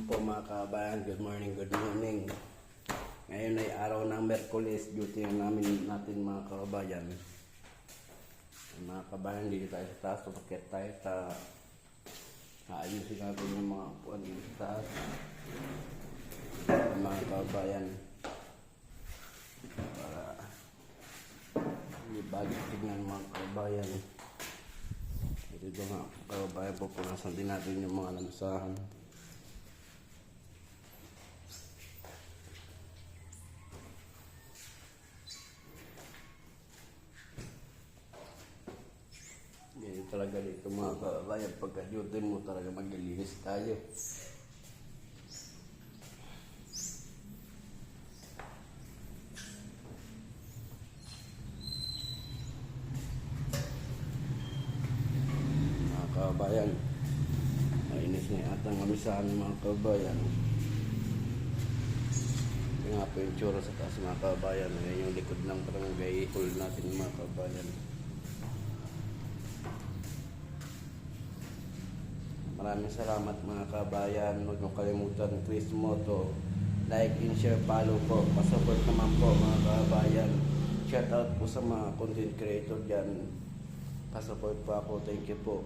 po mga kabayan, good morning, good morning. Ngayon ay araw ng Merkulis, duty natin mga kabayan. Mga kabayan, dito tayo sa taas, upakit tayo sa ayusin natin yung mga upuan dito sa taas. Mga kabayan, para ibagit tignan mga kabayan. Dito nga kabayan, pupunasan din natin yung mga lamsahan. Ganyan talaga dito mga kabayan, pagka-duty mo talaga maglilinis tayo. Mga kabayan, mainis na yata ang kamisahan mga kabayan. Ito nga po yung tsura sa taas mga kabayan. Ngayon yung likod ng barangay hall natin mga kabayan. Maraming salamat mga kabayan. Huwag nyo kalimutan Chris Moto. Like and share, follow po. Pasupport naman po mga kabayan. Shout out po sa mga content creator dyan. Pasupport po ako. Thank you po.